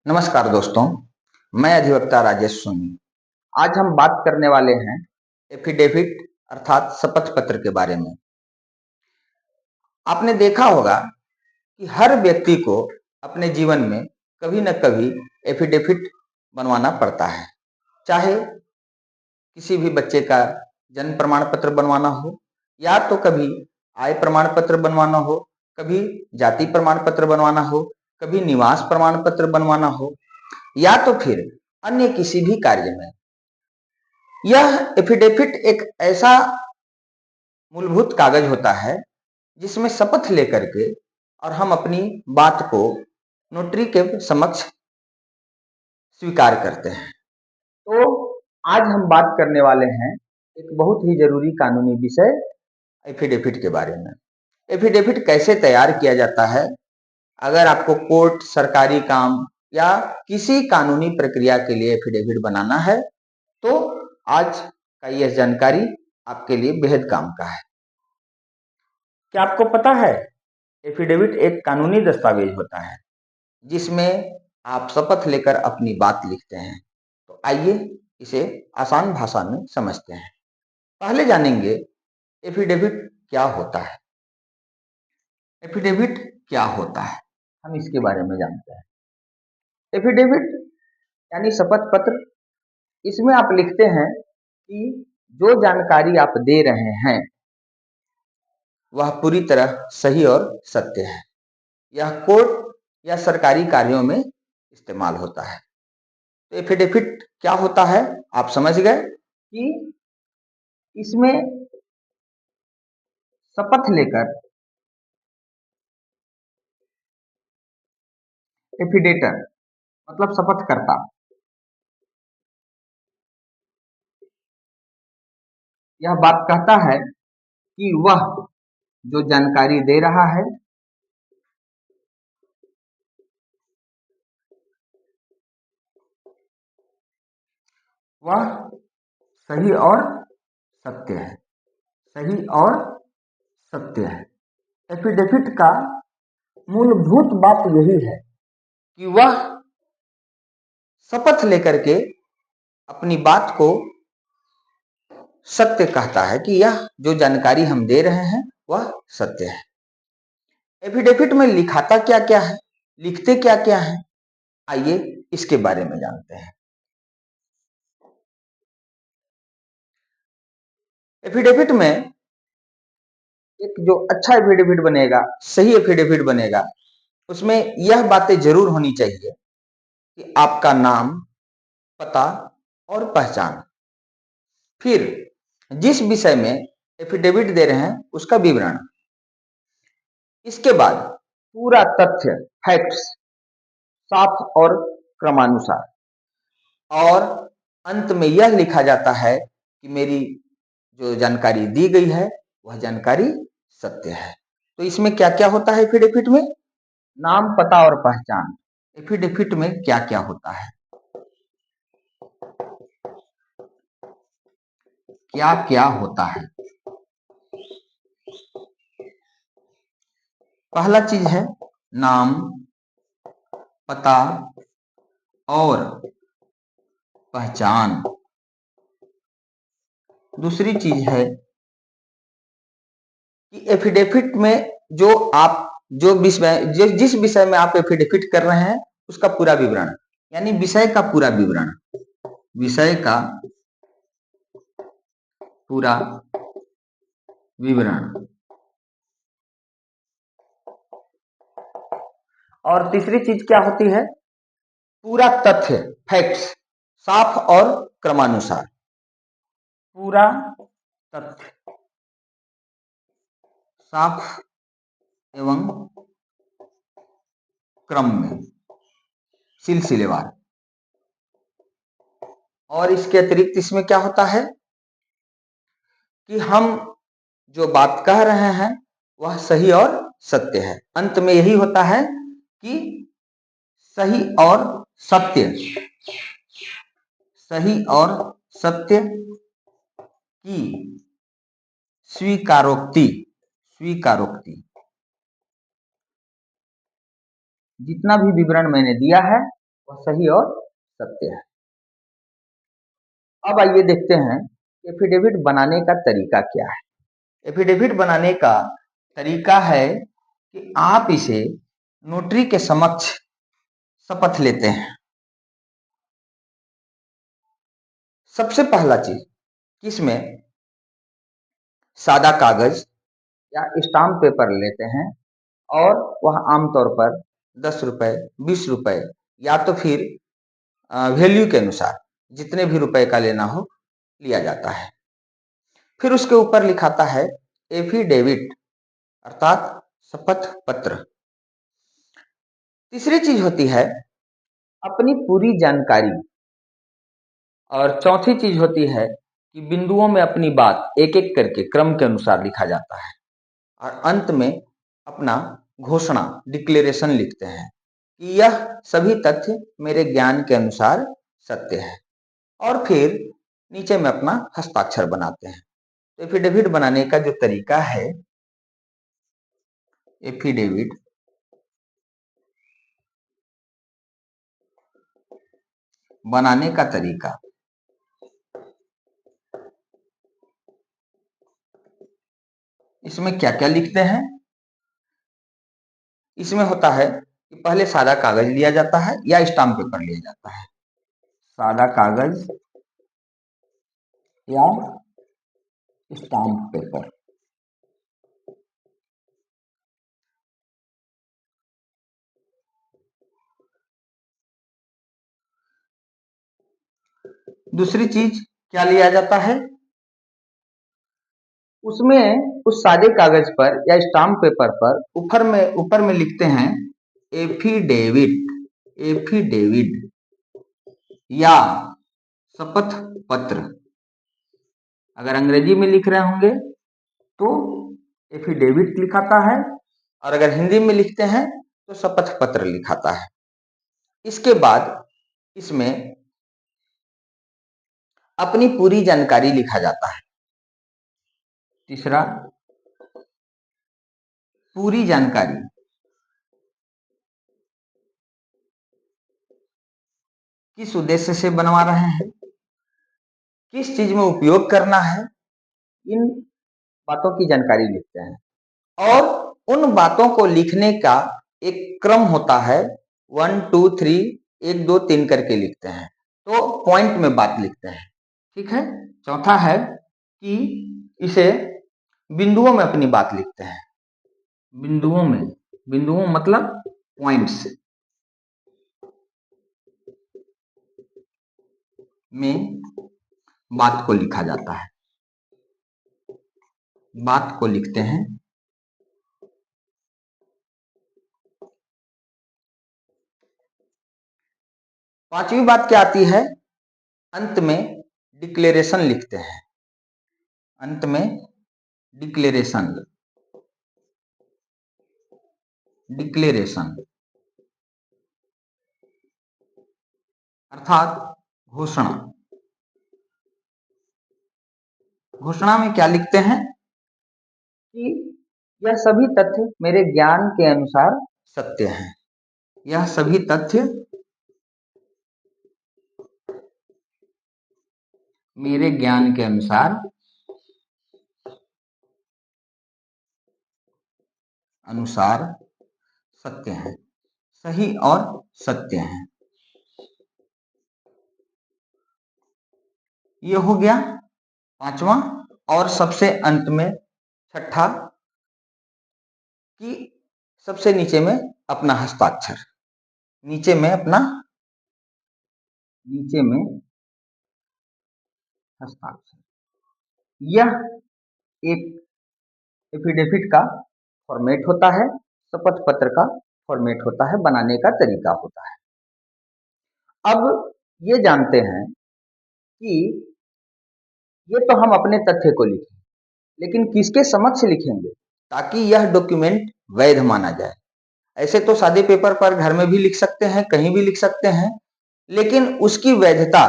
नमस्कार दोस्तों, मैं अधिवक्ता राजेश सोनी। आज हम बात करने वाले हैं एफिडेविट अर्थात शपथ पत्र के बारे में। आपने देखा होगा कि हर व्यक्ति को अपने जीवन में कभी न कभी एफिडेविट बनवाना पड़ता है। चाहे किसी भी बच्चे का जन्म प्रमाण पत्र बनवाना हो, या तो कभी आय प्रमाण पत्र बनवाना हो, कभी जाति प्रमाण पत्र बनवाना हो, कभी निवास प्रमाण पत्र बनवाना हो, या तो फिर अन्य किसी भी कार्य में। यह एफिडेविट एक ऐसा मूलभूत कागज होता है जिसमें शपथ लेकर के और हम अपनी बात को नोटरी के समक्ष स्वीकार करते हैं। तो आज हम बात करने वाले हैं एक बहुत ही जरूरी कानूनी विषय एफिडेविट के बारे में। एफिडेविट कैसे तैयार किया जाता है? अगर आपको कोर्ट, सरकारी काम या किसी कानूनी प्रक्रिया के लिए एफिडेविट बनाना है तो आज का यह जानकारी आपके लिए बेहद काम का है। क्या आपको पता है एफिडेविट एक कानूनी दस्तावेज होता है जिसमें आप शपथ लेकर अपनी बात लिखते हैं। तो आइए इसे आसान भाषा में समझते हैं। पहले जानेंगे एफिडेविट क्या होता है। एफिडेविट क्या होता है, हम इसके बारे में जानते हैं। एफिडेविट यानी शपथ पत्र, इसमें आप लिखते हैं कि जो जानकारी आप दे रहे हैं वह पूरी तरह सही और सत्य है। यह कोर्ट या सरकारी कार्यों में इस्तेमाल होता है। तो एफिडेविट क्या होता है आप समझ गए कि इसमें शपथ लेकर एफिडेटर मतलब शपथकर्ता यह बात कहता है कि वह जो जानकारी दे रहा है वह सही और सत्य है। सही और सत्य है। एफिडेविट का मूलभूत बात यही है कि वह शपथ लेकर के अपनी बात को सत्य कहता है कि यह जो जानकारी हम दे रहे हैं वह सत्य है। एफिडेविट में लिखाता क्या क्या है, लिखते क्या क्या है, आइए इसके बारे में जानते हैं। एफिडेविट में एक जो अच्छा एफिडेविट बनेगा, सही एफिडेविट बनेगा, उसमें यह बातें जरूर होनी चाहिए कि आपका नाम, पता और पहचान, फिर जिस विषय में एफिडेविट दे रहे हैं उसका विवरण, इसके बाद पूरा तथ्य, फैक्ट्स, साफ और क्रमानुसार, और अंत में यह लिखा जाता है कि मेरी जो जानकारी दी गई है वह जानकारी सत्य है। तो इसमें क्या क्या होता है एफिडेविट में? नाम, पता और पहचान। एफिडेविट में क्या क्या होता है, क्या क्या होता है? पहला चीज है नाम, पता और पहचान। दूसरी चीज है कि एफिडेविट में जो आप जिस विषय में आप एफिडेविट कर रहे हैं उसका पूरा विवरण, यानी विषय का पूरा विवरण, विषय का पूरा विवरण। और तीसरी चीज क्या होती है? पूरा तथ्य, फैक्ट्स, साफ और क्रमानुसार। पूरा तथ्य, साफ एवं क्रम में, सिलसिलेवार। और इसके अतिरिक्त इसमें क्या होता है कि हम जो बात कह रहे हैं वह सही और सत्य है। अंत में यही होता है कि सही और सत्य, सही और सत्य की स्वीकारोक्ति, स्वीकारोक्ति। जितना भी विवरण मैंने दिया है वह सही और सत्य है। अब आइए देखते हैं एफिडेविट बनाने का तरीका क्या है। एफिडेविट बनाने का तरीका है कि आप इसे नोटरी के समक्ष शपथ लेते हैं। सबसे पहला चीज इसमें सादा कागज या स्टाम्प पेपर लेते हैं और वह आमतौर पर 10 रुपए, 20 रुपए या तो फिर वैल्यू के अनुसार जितने भी रुपए का लेना हो लिया जाता है। फिर उसके ऊपर लिखाता है एफिडेविट अर्थात शपथ पत्र। तीसरी चीज होती है अपनी पूरी जानकारी और चौथी चीज होती है कि बिंदुओं में अपनी बात एक एक करके क्रम के अनुसार लिखा जाता है और अंत में अपना घोषणा डिक्लेरेशन लिखते हैं कि यह सभी तथ्य मेरे ज्ञान के अनुसार सत्य है और फिर नीचे में अपना हस्ताक्षर बनाते हैं। तो एफिडेविट बनाने का जो तरीका है, एफिडेविट बनाने का तरीका, इसमें क्या क्या लिखते हैं। इसमें होता है कि पहले सादा कागज लिया जाता है या स्टाम्प पेपर लिया जाता है। सादा कागज या स्टाम्प पेपर। दूसरी चीज क्या लिया जाता है, उसमें उस सादे कागज पर या स्टाम्प पेपर पर ऊपर में लिखते हैं एफिडेविट, एफिडेविट या शपथ पत्र। अगर अंग्रेजी में लिख रहे होंगे तो एफिडेविट लिखाता है और अगर हिंदी में लिखते हैं तो शपथ पत्र लिखाता है। इसके बाद इसमें अपनी पूरी जानकारी लिखा जाता है। तीसरा, पूरी जानकारी, किस उद्देश्य से बनवा रहे हैं, किस चीज में उपयोग करना है, इन बातों की जानकारी लिखते हैं और उन बातों को लिखने का एक क्रम होता है, 1 2 3 1 2 3 करके लिखते हैं। तो पॉइंट में बात लिखते हैं, ठीक है। चौथा है कि इसे बिंदुओं में अपनी बात लिखते हैं। बिंदुओं में, बिंदुओं मतलब पॉइंट्स में बात को लिखा जाता है, बात को लिखते हैं। पांचवी बात क्या आती है, अंत में डिक्लेरेशन लिखते हैं। अंत में डिक्लेरेशन, डिक्लेरेशन अर्थात घोषणा। घोषणा में क्या लिखते हैं कि यह सभी तथ्य मेरे ज्ञान के अनुसार सत्य हैं। यह सभी तथ्य मेरे ज्ञान के अनुसार सत्य हैं, सही और सत्य हैं। ये हो गया पांचवा। और सबसे अंत में छठा कि सबसे नीचे में अपना हस्ताक्षर, नीचे में हस्ताक्षर। यह एक एफिडेविट का फॉर्मेट होता है, शपथ पत्र का फॉर्मेट होता है, बनाने का तरीका होता है। अब ये जानते हैं कि ये तो हम अपने तथ्य को लिखें, लेकिन किसके समक्ष लिखेंगे ताकि यह डॉक्यूमेंट वैध माना जाए। ऐसे तो सादे पेपर पर घर में भी लिख सकते हैं, कहीं भी लिख सकते हैं, लेकिन उसकी वैधता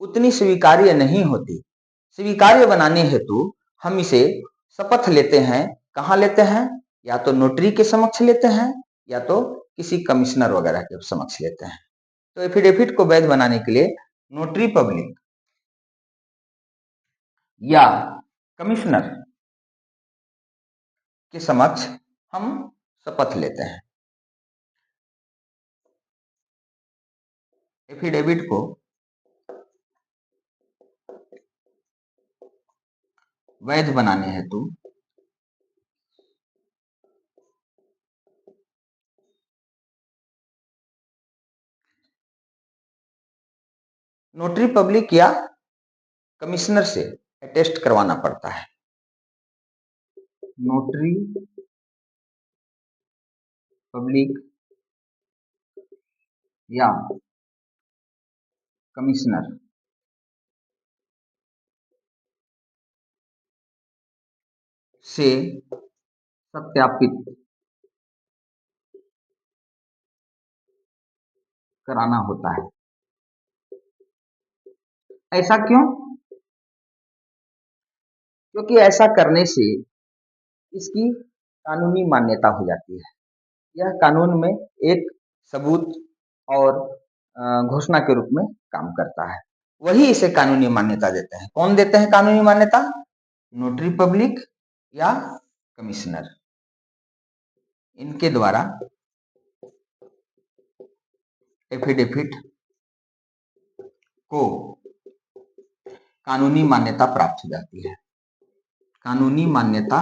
उतनी स्वीकार्य नहीं होती। स्वीकार्य बनाने हेतु हम इसे शपथ लेते हैं। कहाँ लेते हैं, या तो नोटरी के समक्ष लेते हैं या तो किसी कमिश्नर वगैरह के समक्ष लेते हैं। तो एफिडेविट को वैध बनाने के लिए नोटरी पब्लिक या कमिश्नर के समक्ष हम शपथ लेते हैं। एफिडेविट को वैध बनाने हेतु नोटरी पब्लिक या कमिश्नर से अटेस्ट करवाना पड़ता है। नोटरी पब्लिक या कमिश्नर से सत्यापित कराना होता है। ऐसा क्यों? क्योंकि ऐसा करने से इसकी कानूनी मान्यता हो जाती है। यह कानून में एक सबूत और घोषणा के रूप में काम करता है। वही इसे कानूनी मान्यता देते हैं। कौन देते हैं कानूनी मान्यता? नोटरी पब्लिक या कमिश्नर। इनके द्वारा एफिडेविट को कानूनी मान्यता प्राप्त हो जाती है। कानूनी मान्यता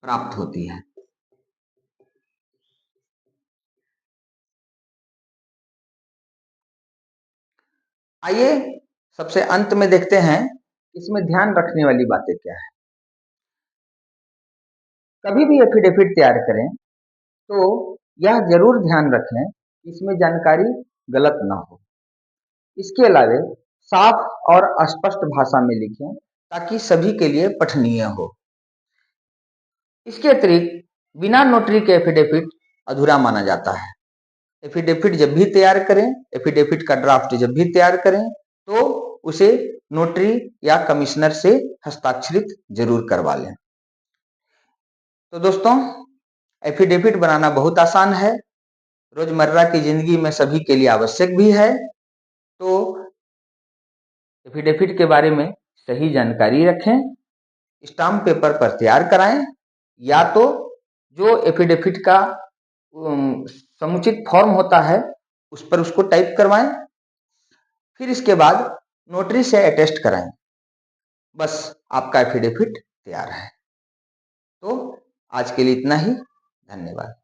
प्राप्त होती है। आइए सबसे अंत में देखते हैं इसमें ध्यान रखने वाली बातें क्या है। कभी भी एफिडेविट तैयार करें तो यह जरूर ध्यान रखें कि इसमें जानकारी गलत ना हो। इसके अलावा साफ और स्पष्ट भाषा में लिखें ताकि सभी के लिए पठनीय हो। इसके अतिरिक्त बिना नोटरी के एफिडेविट अधूरा माना जाता है। एफिडेविट जब भी तैयार करें, एफिडेविट का ड्राफ्ट जब भी तैयार करें तो उसे नोटरी या कमिश्नर से हस्ताक्षरित जरूर करवा लें। तो दोस्तों, एफिडेविट बनाना बहुत आसान है, रोजमर्रा की जिंदगी में सभी के लिए आवश्यक भी है। तो एफिडेविट के बारे में सही जानकारी रखें, स्टाम्प पेपर पर तैयार कराएं, या तो जो एफिडेविट का समुचित फॉर्म होता है उस पर उसको टाइप करवाएं, फिर इसके बाद नोटरी से अटेस्ट कराएं। बस आपका एफिडेविट तैयार है। तो आज के लिए इतना ही। धन्यवाद।